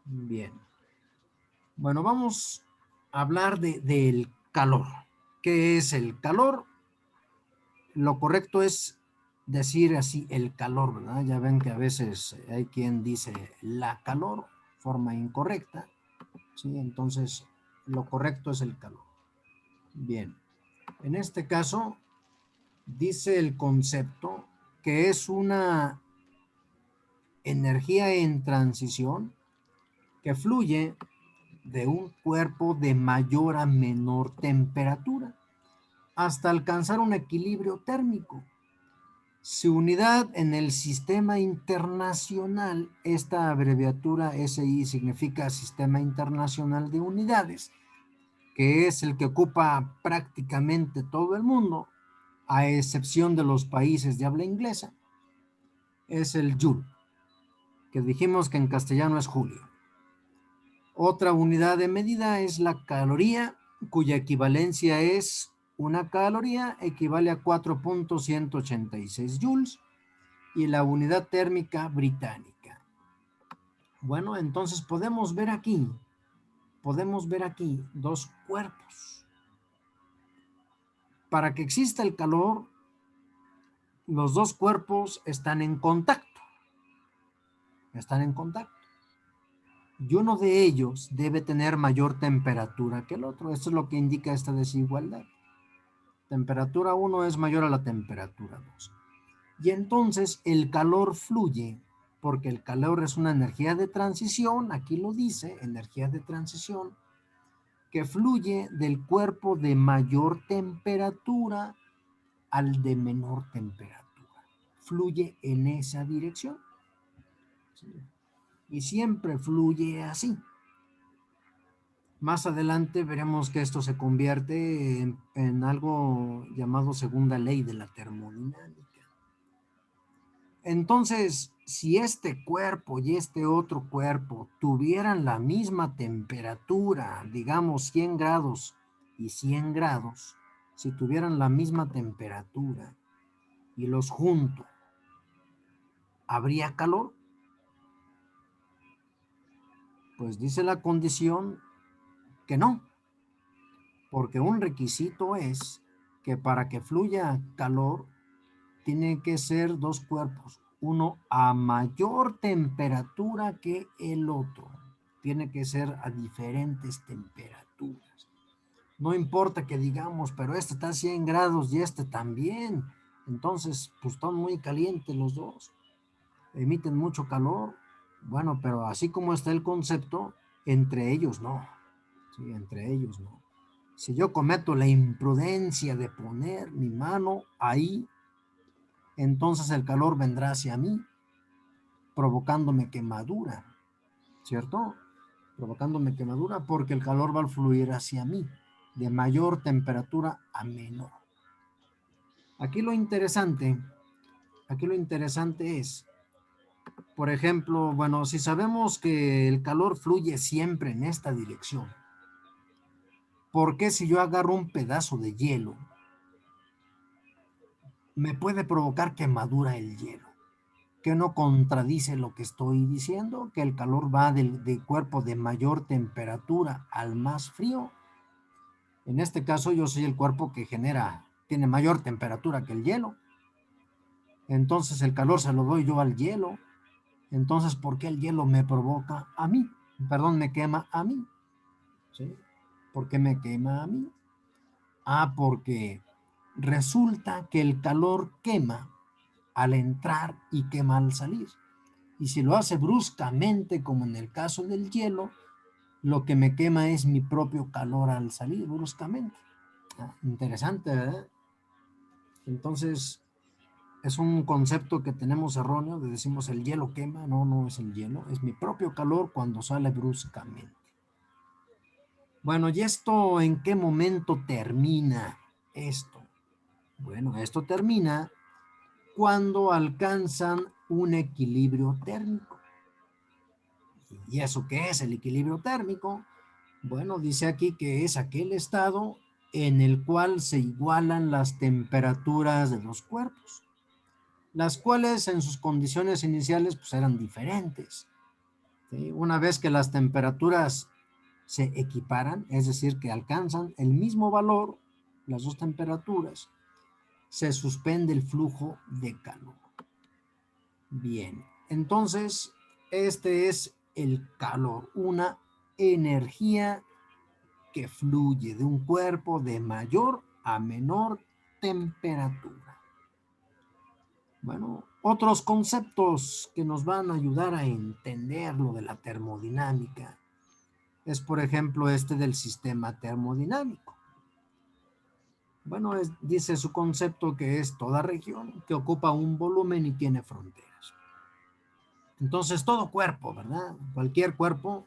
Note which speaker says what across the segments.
Speaker 1: Bien. Bueno, vamos a hablar del calor. ¿Qué es el calor? Lo correcto es decir así el calor, ¿verdad? Ya ven que a veces hay quien dice la calor, forma incorrecta, ¿sí? Entonces, lo correcto es el calor. Bien. En este caso, dice el concepto que es una energía en transición que fluye de un cuerpo de mayor a menor temperatura hasta alcanzar un equilibrio térmico. Su unidad en el sistema internacional, esta abreviatura SI significa Sistema Internacional de Unidades, que es el que ocupa prácticamente todo el mundo, a excepción de los países de habla inglesa, es el Joule, que dijimos que en castellano es julio. Otra unidad de medida es la caloría, cuya equivalencia es una caloría equivale a 4.186 joules y la unidad térmica británica. Bueno, entonces podemos ver aquí dos cuerpos. Para que exista el calor, los dos cuerpos están en contacto. Y uno de ellos debe tener mayor temperatura que el otro. Esto es lo que indica esta desigualdad. Temperatura 1 es mayor a la temperatura 2. Y entonces el calor fluye, porque el calor es una energía de transición, aquí lo dice, energía de transición, que fluye del cuerpo de mayor temperatura al de menor temperatura. Fluye en esa dirección. ¿Sí? Y siempre fluye así. Más adelante veremos que esto se convierte en algo llamado segunda ley de la termodinámica. Entonces, si este cuerpo y este otro cuerpo tuvieran la misma temperatura, digamos 100 grados y 100 grados, si tuvieran la misma temperatura y los junto, ¿habría calor? Pues dice la condición que no, porque un requisito es que para que fluya calor tienen que ser dos cuerpos, uno a mayor temperatura que el otro. Tiene que ser a diferentes temperaturas. No importa que digamos, pero este está a 100 grados y este también. Entonces, pues están muy calientes los dos. Emiten mucho calor. Bueno, pero así como está el concepto, entre ellos no. Sí, entre ellos no. Si yo cometo la imprudencia de poner mi mano ahí, entonces el calor vendrá hacia mí, provocándome quemadura, ¿cierto? Provocándome quemadura porque el calor va a fluir hacia mí, de mayor temperatura a menor. Aquí lo interesante es, por ejemplo, bueno, si sabemos que el calor fluye siempre en esta dirección, ¿por qué si yo agarro un pedazo de hielo, me puede provocar quemadura el hielo? Que no contradice lo que estoy diciendo, que el calor va del cuerpo de mayor temperatura al más frío. En este caso yo soy el cuerpo que tiene mayor temperatura que el hielo. Entonces el calor se lo doy yo al hielo. Entonces, ¿por qué el hielo me provoca a mí? Perdón, me quema a mí. ¿Sí? ¿Por qué me quema a mí? Porque resulta que el calor quema al entrar y quema al salir. Y si lo hace bruscamente, como en el caso del hielo, lo que me quema es mi propio calor al salir bruscamente. Interesante, ¿verdad? Entonces, es un concepto que tenemos erróneo, de decimos el hielo quema, no, no es el hielo, es mi propio calor cuando sale bruscamente. Bueno, ¿y esto en qué momento termina esto? Bueno, esto termina cuando alcanzan un equilibrio térmico. ¿Y eso qué es el equilibrio térmico? Bueno, dice aquí que es aquel estado en el cual se igualan las temperaturas de los cuerpos, las cuales en sus condiciones iniciales pues eran diferentes. ¿sí? Una vez que las temperaturas se equiparan, es decir, que alcanzan el mismo valor, las dos temperaturas, se suspende el flujo de calor. Bien, entonces este es el calor, una energía que fluye de un cuerpo de mayor a menor temperatura. Bueno, otros conceptos que nos van a ayudar a entender lo de la termodinámica es, por ejemplo, este del sistema termodinámico. Bueno, dice su concepto que es toda región que ocupa un volumen y tiene fronteras. Entonces, todo cuerpo, ¿verdad? Cualquier cuerpo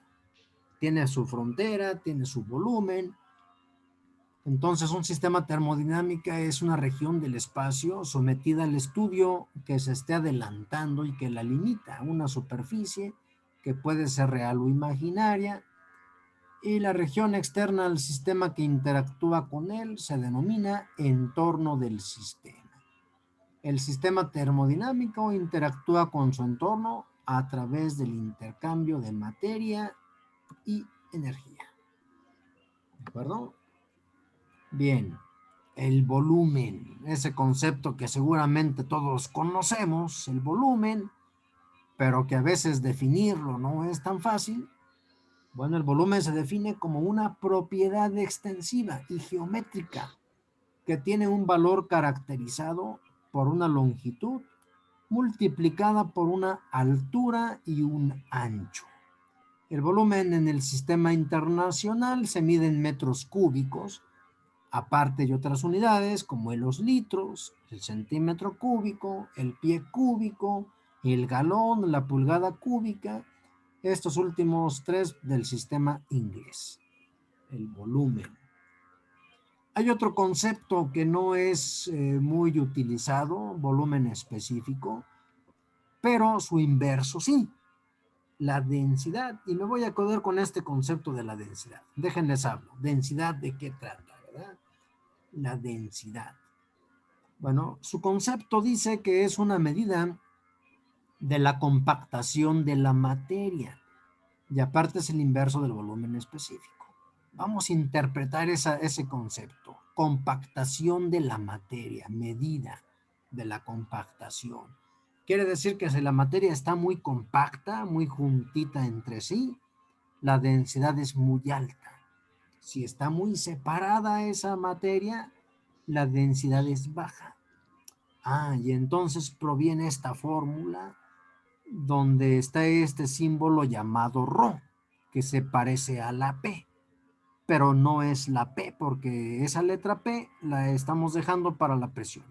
Speaker 1: tiene su frontera, tiene su volumen. Entonces, un sistema termodinámico es una región del espacio sometida al estudio que se esté adelantando y que la limita, una superficie que puede ser real o imaginaria, y la región externa al sistema que interactúa con él se denomina entorno del sistema. El sistema termodinámico interactúa con su entorno a través del intercambio de materia y energía. ¿De acuerdo? Bien, el volumen, ese concepto que seguramente todos conocemos, el volumen, pero que a veces definirlo no es tan fácil. Bueno, el volumen se define como una propiedad extensiva y geométrica que tiene un valor caracterizado por una longitud multiplicada por una altura y un ancho. El volumen en el sistema internacional se mide en metros cúbicos, aparte de otras unidades como los litros, el centímetro cúbico, el pie cúbico, el galón, la pulgada cúbica, estos últimos tres del sistema inglés, el volumen. Hay otro concepto que no es muy utilizado, volumen específico, pero su inverso sí, la densidad. Y me voy a acordar con este concepto de la densidad. Déjenles hablo. ¿Densidad de qué trata, verdad? La densidad. Bueno, su concepto dice que es una medida de la compactación de la materia y aparte es el inverso del volumen específico. Vamos a interpretar ese concepto. Compactación de la materia, medida de la compactación. Quiere decir que si la materia está muy compacta, muy juntita entre sí, la densidad es muy alta. Si está muy separada esa materia, la densidad es baja. Y entonces proviene esta fórmula donde está este símbolo llamado ρ, que se parece a la P, pero no es la P porque esa letra P la estamos dejando para la presión.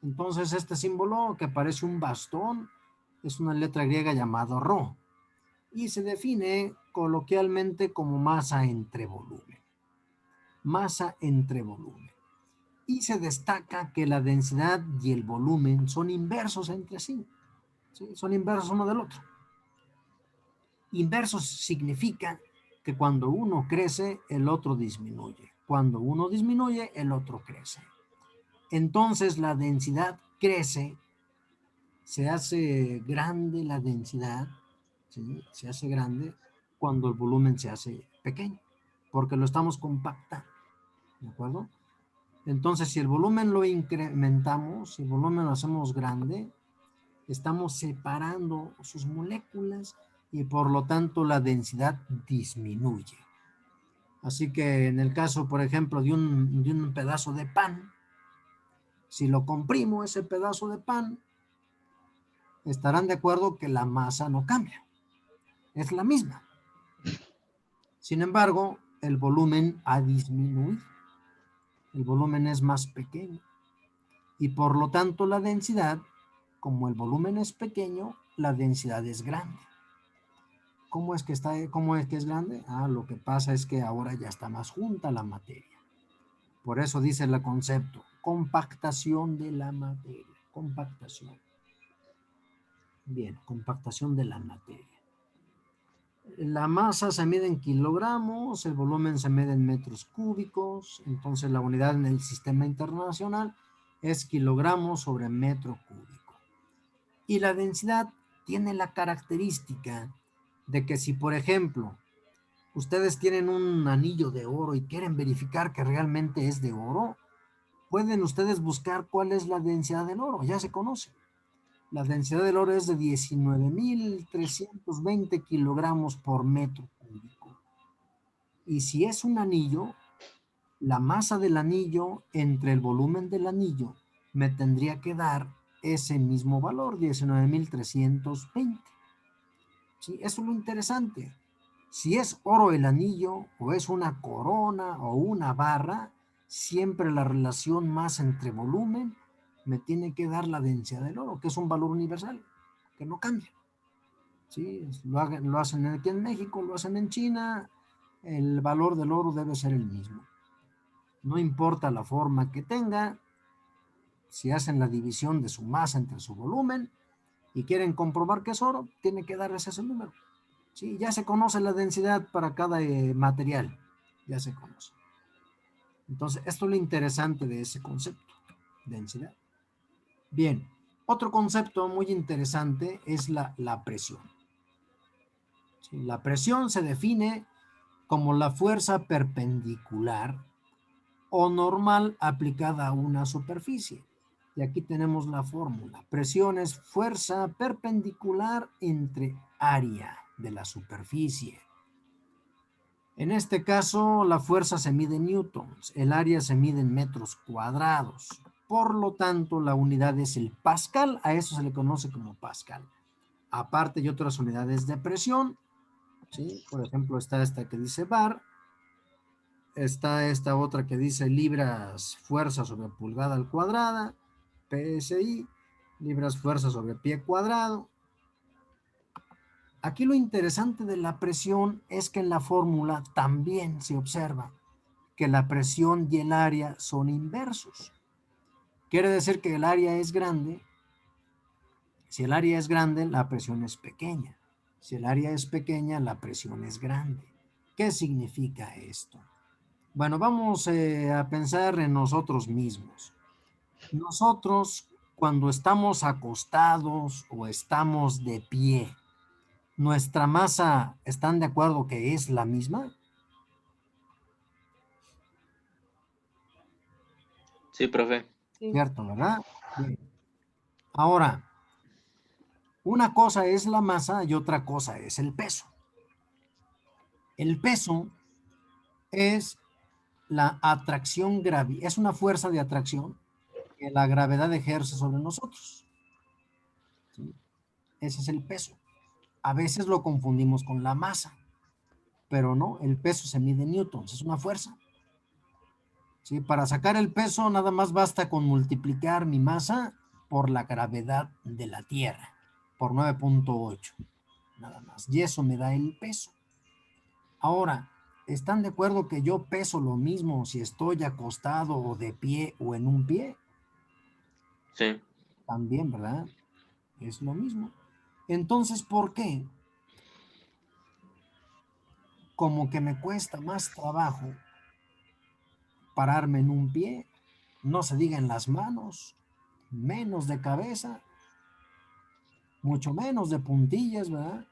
Speaker 1: Entonces este símbolo que parece un bastón es una letra griega llamada ρ y se define coloquialmente como masa entre volumen. Masa entre volumen. Y se destaca que la densidad y el volumen son inversos entre sí. ¿Sí? Son inversos uno del otro. Inversos significa que cuando uno crece, el otro disminuye. Cuando uno disminuye, el otro crece. Entonces la densidad crece, se hace grande la densidad, ¿sí? Se hace grande cuando el volumen se hace pequeño, porque lo estamos compactando, ¿de acuerdo? Entonces, si el volumen lo incrementamos, si el volumen lo hacemos grande, estamos separando sus moléculas y por lo tanto la densidad disminuye. Así que en el caso, por ejemplo, de un pedazo de pan, si lo comprimo ese pedazo de pan, estarán de acuerdo que la masa no cambia, es la misma. Sin embargo, el volumen ha disminuido, el volumen es más pequeño y por lo tanto la densidad, como el volumen es pequeño, la densidad es grande. ¿Cómo es que es grande? Lo que pasa es que ahora ya está más junta la materia. Por eso dice el concepto, compactación de la materia, compactación. Bien, compactación de la materia. La masa se mide en kilogramos, el volumen se mide en metros cúbicos, entonces la unidad en el sistema internacional es kilogramos sobre metro cúbico. Y la densidad tiene la característica de que si, por ejemplo, ustedes tienen un anillo de oro y quieren verificar que realmente es de oro, pueden ustedes buscar cuál es la densidad del oro, ya se conoce. La densidad del oro es de 19.320 kilogramos por metro cúbico. Y si es un anillo, la masa del anillo entre el volumen del anillo me tendría que dar ese mismo valor, 19.320. ¿Sí? Eso es lo interesante. Si es oro el anillo, o es una corona, o una barra, siempre la relación masa entre volumen me tiene que dar la densidad del oro, que es un valor universal, que no cambia. ¿Sí? Lo hacen aquí en México, lo hacen en China, el valor del oro debe ser el mismo. No importa la forma que tenga, si hacen la división de su masa entre su volumen y quieren comprobar que es oro, tiene que darles ese número. Sí, ya se conoce la densidad para cada material, ya se conoce. Entonces, esto es lo interesante de ese concepto, densidad. Bien, otro concepto muy interesante es la presión. Sí, la presión se define como la fuerza perpendicular o normal aplicada a una superficie. Y aquí tenemos la fórmula. Presión es fuerza perpendicular entre área de la superficie. En este caso, la fuerza se mide en newtons, el área se mide en metros cuadrados. Por lo tanto, la unidad es el pascal, a eso se le conoce como pascal. Aparte hay otras unidades de presión, ¿sí? Por ejemplo, está esta que dice bar, está esta otra que dice libras fuerza sobre pulgada al cuadrada, PSI, libras fuerza sobre pie cuadrado. Aquí lo interesante de la presión es que en la fórmula también se observa que la presión y el área son inversos. Quiere decir que el área es grande. Si el área es grande, la presión es pequeña. Si el área es pequeña, la presión es grande. ¿Qué significa esto? Bueno, vamos a pensar en nosotros mismos. Nosotros, cuando estamos acostados o estamos de pie, ¿nuestra masa están de acuerdo que es la misma?
Speaker 2: Sí, profe.
Speaker 1: ¿Cierto, verdad? Bien. Ahora, una cosa es la masa y otra cosa es el peso. El peso es la atracción gravi, es una fuerza de atracción que la gravedad ejerce sobre nosotros. ¿Sí? Ese es el peso. A veces lo confundimos con la masa, pero no, el peso se mide en newtons, es una fuerza. ¿Sí? Para sacar el peso nada más basta con multiplicar mi masa por la gravedad de la Tierra, por 9.8, nada más. Y eso me da el peso. Ahora, ¿están de acuerdo que yo peso lo mismo si estoy acostado o de pie o en un pie?
Speaker 2: Sí.
Speaker 1: También, ¿verdad? Es lo mismo. Entonces, ¿por qué? Como que me cuesta más trabajo pararme en un pie, no se diga en las manos, menos de cabeza, mucho menos de puntillas, ¿verdad?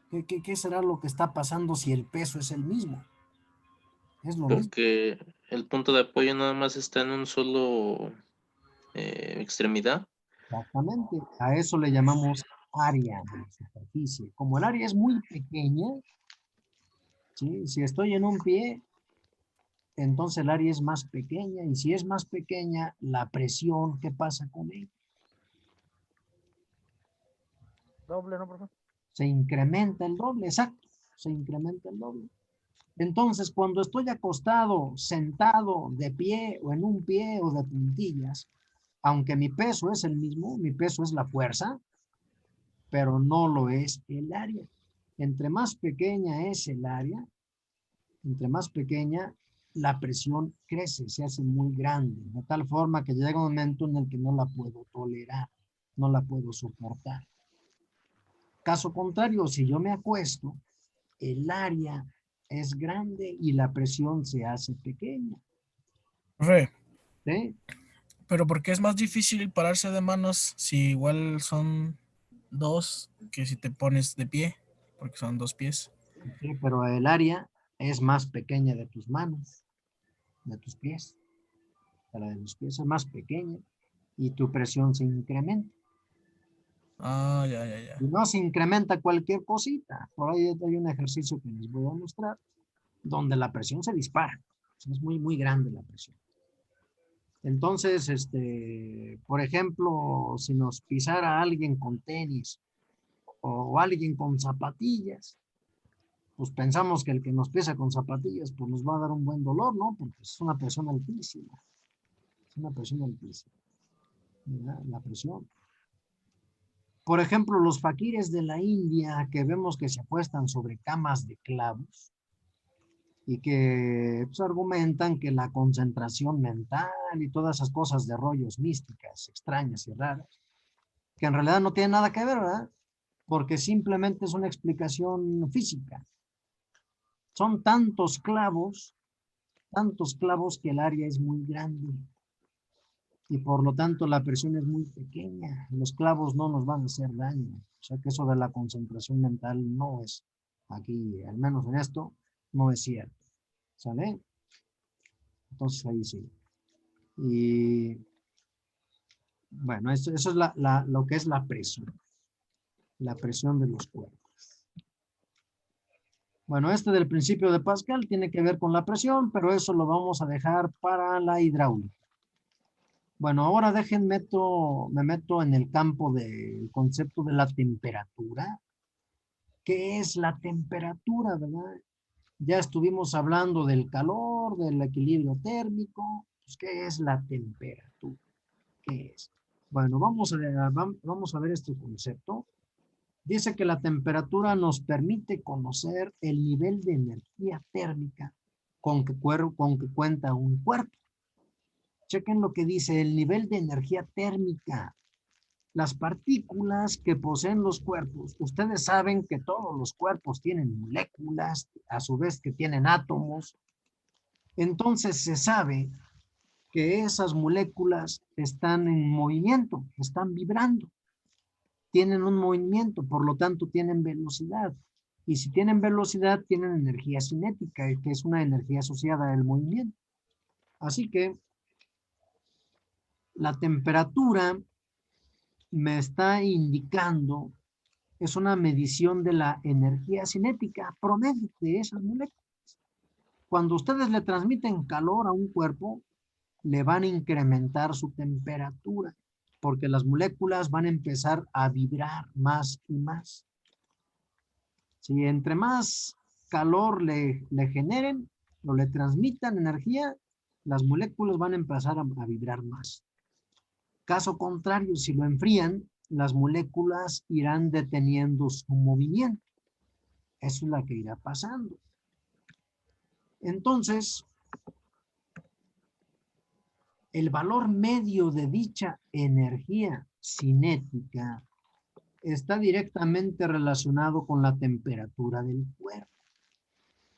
Speaker 1: ¿Qué será lo que está pasando si el peso es el mismo? Es lo mismo.
Speaker 2: Porque el punto de apoyo nada más está en un solo extremidad.
Speaker 1: Exactamente. A eso le llamamos área de la superficie. Como el área es muy pequeña, ¿sí? Si estoy en un pie, entonces el área es más pequeña. Y si es más pequeña, la presión, ¿qué pasa con él?
Speaker 3: Doble, ¿no, profe?
Speaker 1: Se incrementa el doble, exacto. Se incrementa el doble. Entonces, cuando estoy acostado, sentado, de pie o en un pie o de puntillas, aunque mi peso es el mismo, mi peso es la fuerza, pero no lo es el área. Entre más pequeña es el área, entre más pequeña, la presión crece, se hace muy grande, de tal forma que llega un momento en el que no la puedo tolerar, no la puedo soportar. Caso contrario, si yo me acuesto, el área es grande y la presión se hace pequeña.
Speaker 3: Profe,
Speaker 1: ¿Sí?
Speaker 3: pero ¿por qué es más difícil pararse de manos si igual son dos que si te pones de pie? porque son 2 pies.
Speaker 1: Sí, pero el área es más pequeña de tus manos, de tus pies. La de los pies es más pequeña y tu presión se incrementa.
Speaker 3: Ah, ya.
Speaker 1: Y no se incrementa cualquier cosita. Por ahí hay un ejercicio que les voy a mostrar donde la presión se dispara. O sea, es muy, muy grande la presión. Entonces, por ejemplo, si nos pisara alguien con tenis o alguien con zapatillas, pues pensamos que el que nos pisa con zapatillas, pues nos va a dar un buen dolor, ¿no? Porque es una presión altísima. Es una presión altísima. ¿Verdad? La presión. Por ejemplo, los faquires de la India que vemos que se apuestan sobre camas de clavos y que pues, argumentan que la concentración mental y todas esas cosas de rollos místicas, extrañas y raras, que en realidad no tienen nada que ver, ¿verdad? Porque simplemente es una explicación física. Son tantos clavos que el área es muy grande y por lo tanto la presión es muy pequeña. Los clavos no nos van a hacer daño. O sea que eso de la concentración mental no es aquí, al menos en esto, no es cierto. ¿Sale? Entonces ahí sí. Y bueno, eso es lo que es la presión de los cuerpos. Bueno, este del principio de Pascal tiene que ver con la presión, pero eso lo vamos a dejar para la hidráulica. Bueno, ahora me meto en el campo del concepto de la temperatura. ¿Qué es la temperatura, verdad? Ya estuvimos hablando del calor, del equilibrio térmico. Pues, ¿qué es la temperatura? ¿Qué es? Bueno, vamos a ver este concepto. Dice que la temperatura nos permite conocer el nivel de energía térmica con que cuenta un cuerpo. Chequen lo que dice el nivel de energía térmica. Las partículas que poseen los cuerpos. Ustedes saben que todos los cuerpos tienen moléculas, a su vez que tienen átomos. Entonces se sabe que esas moléculas están en movimiento, están vibrando. Tienen un movimiento, por lo tanto tienen velocidad. Y si tienen velocidad, tienen energía cinética, que es una energía asociada al movimiento. Así que la temperatura me está indicando, es una medición de la energía cinética promedio de esas moléculas. Cuando ustedes le transmiten calor a un cuerpo, le van a incrementar su temperatura, porque las moléculas van a empezar a vibrar más y más. Si entre más calor le generen o le transmitan energía, las moléculas van a empezar a vibrar más. Caso contrario, si lo enfrían, las moléculas irán deteniendo su movimiento. Eso es lo que irá pasando. Entonces, el valor medio de dicha energía cinética está directamente relacionado con la temperatura del cuerpo.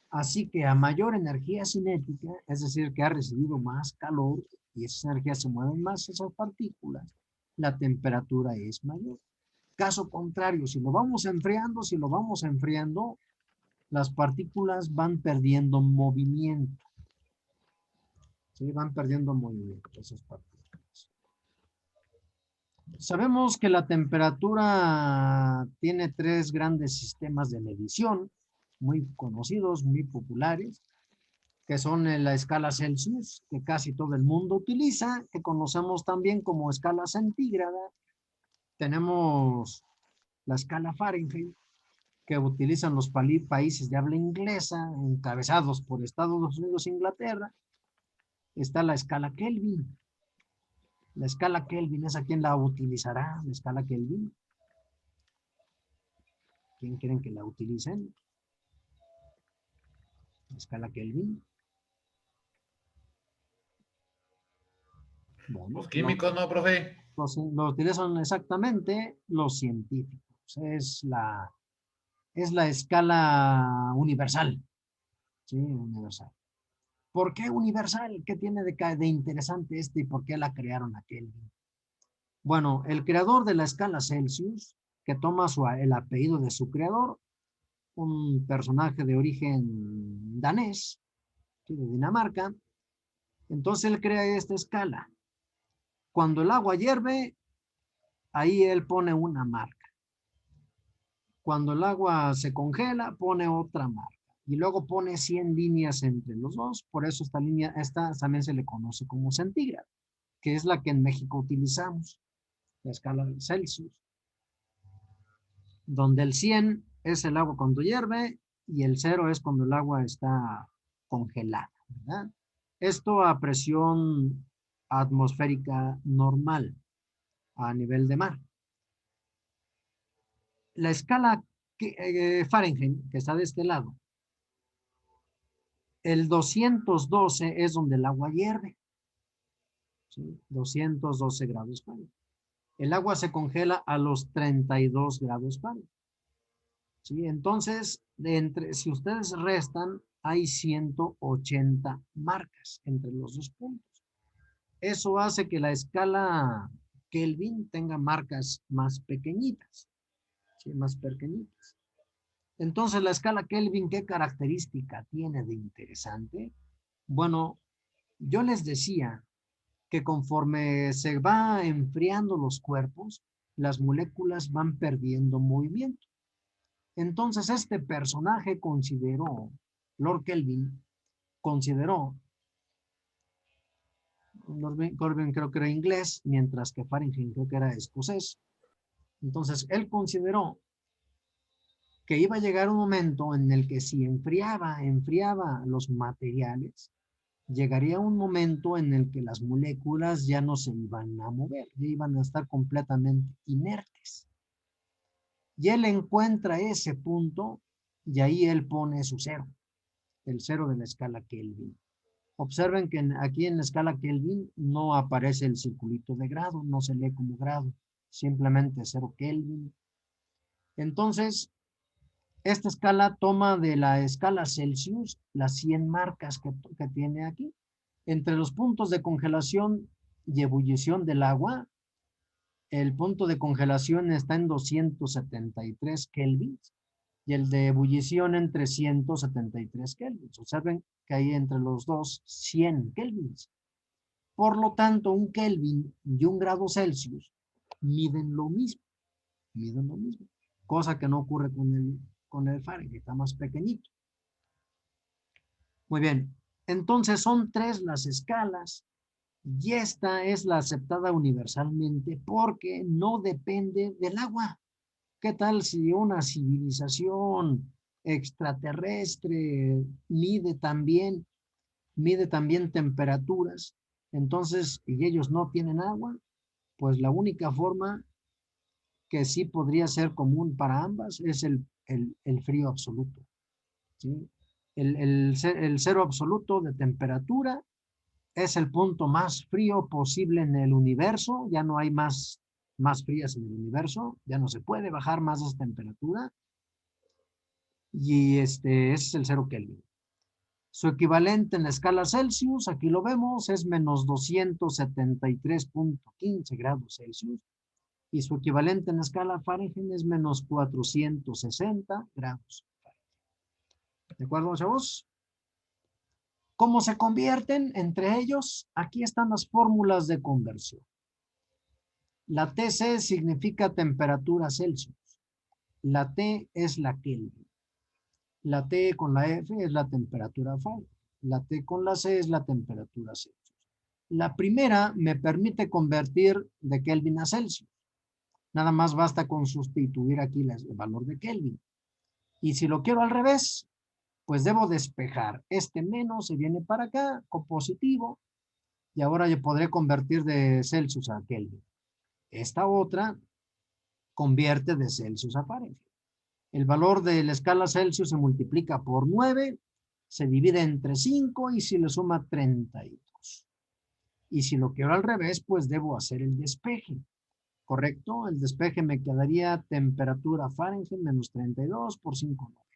Speaker 1: Así que a mayor energía cinética, es decir, que ha recibido más calor y esa energía se mueven más esas partículas, la temperatura es mayor. Caso contrario, si lo vamos enfriando, las partículas van perdiendo movimiento. ¿Sí? Van perdiendo movimiento esas partículas. Sabemos que la temperatura tiene 3 grandes sistemas de medición, muy conocidos, muy populares, que son la escala Celsius, que casi todo el mundo utiliza, que conocemos también como escala centígrada. Tenemos la escala Fahrenheit, que utilizan los países de habla inglesa, encabezados por Estados Unidos e Inglaterra. Está la escala Kelvin. La escala Kelvin, ¿esa quién la utilizará? La escala Kelvin. ¿Quién quieren que la utilicen? La escala Kelvin. Bueno,
Speaker 4: Los químicos, ¿no, profe?
Speaker 1: lo utilizan exactamente los científicos. Es la escala universal. Sí, universal. ¿Por qué universal? ¿Qué tiene de interesante y por qué la crearon a Kelvin? Bueno, el creador de la escala Celsius, que toma el apellido de su creador, un personaje de origen danés, de Dinamarca. Entonces él crea esta escala. Cuando el agua hierve, ahí él pone una marca. Cuando el agua se congela, pone otra marca. Y luego pone 100 líneas entre los dos. Por eso esta línea, esta también se le conoce como centígrado, que es la que en México utilizamos, la escala de Celsius, donde el 100 es el agua cuando hierve y el 0 es cuando el agua está congelada, ¿verdad? Esto a presión atmosférica normal, a nivel de mar. La escala Fahrenheit, que está de este lado, el 212 es donde el agua hierve, ¿sí? 212 grados Fahrenheit. El agua se congela a los 32 grados Fahrenheit. ¿Sí? Entonces, si ustedes restan, hay 180 marcas entre los dos puntos. Eso hace que la escala Kelvin tenga marcas más pequeñitas, ¿sí? Más pequeñitas. Entonces, la escala Kelvin, ¿qué característica tiene de interesante? Bueno, yo les decía que conforme se va enfriando los cuerpos, las moléculas van perdiendo movimiento. Entonces, este personaje consideró, Lord Kelvin, consideró, Kelvin creo que era inglés, mientras que Fahrenheit creo que era escocés. Entonces, él consideró que iba a llegar un momento en el que si enfriaba los materiales, llegaría un momento en el que las moléculas ya no se iban a mover, ya iban a estar completamente inertes. Y él encuentra ese punto y ahí él pone su cero, el cero de la escala Kelvin. Observen que aquí en la escala Kelvin no aparece el circulito de grado, no se lee como grado, simplemente 0 Kelvin. Entonces, esta escala toma de la escala Celsius las 100 marcas que tiene aquí. Entre los puntos de congelación y ebullición del agua, el punto de congelación está en 273 kelvins y el de ebullición en 373 kelvins. Observen que hay entre los dos 100 kelvins. Por lo tanto, un kelvin y un grado Celsius miden lo mismo. Cosa que no ocurre con el Fahrenheit, está más pequeñito. Muy bien, entonces son 3 las escalas y esta es la aceptada universalmente porque no depende del agua. ¿Qué tal si una civilización extraterrestre mide también temperaturas? Entonces, y ellos no tienen agua, pues la única forma que sí podría ser común para ambas es el frío absoluto, ¿sí? El cero absoluto de temperatura es el punto más frío posible en el universo. Ya no hay más frías en el universo. Ya no se puede bajar más esa temperatura. Y ese es el 0 Kelvin. Su equivalente en la escala Celsius, aquí lo vemos, es menos 273.15 grados Celsius. Y su equivalente en la escala Fahrenheit es menos 460 grados Fahrenheit. ¿De acuerdo, chavos? ¿Cómo se convierten entre ellos? Aquí están las fórmulas de conversión. La TC significa temperatura Celsius. La T es la Kelvin. La T con la F es la temperatura Fahrenheit. La T con la C es la temperatura Celsius. La primera me permite convertir de Kelvin a Celsius. Nada más basta con sustituir aquí el valor de Kelvin. Y si lo quiero al revés, pues debo despejar. Este menos se viene para acá, con positivo, y ahora yo podré convertir de Celsius a Kelvin. Esta otra convierte de Celsius a Fahrenheit. El valor de la escala Celsius se multiplica por 9, se divide entre 5 y se le suma 32. Y si lo quiero al revés, pues debo hacer el despeje. ¿Correcto? El despeje me quedaría temperatura Fahrenheit menos 32 por 5 9.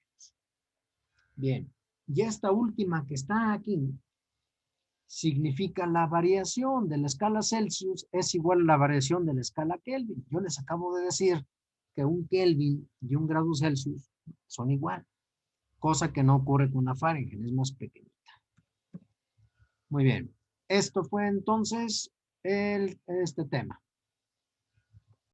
Speaker 1: Bien, y esta última que está aquí significa la variación de la escala Celsius es igual a la variación de la escala Kelvin. Yo les acabo de decir que un Kelvin y un grado Celsius son igual. cosa que no ocurre con la faringe, es más pequeñita. Muy bien. Esto fue entonces este tema.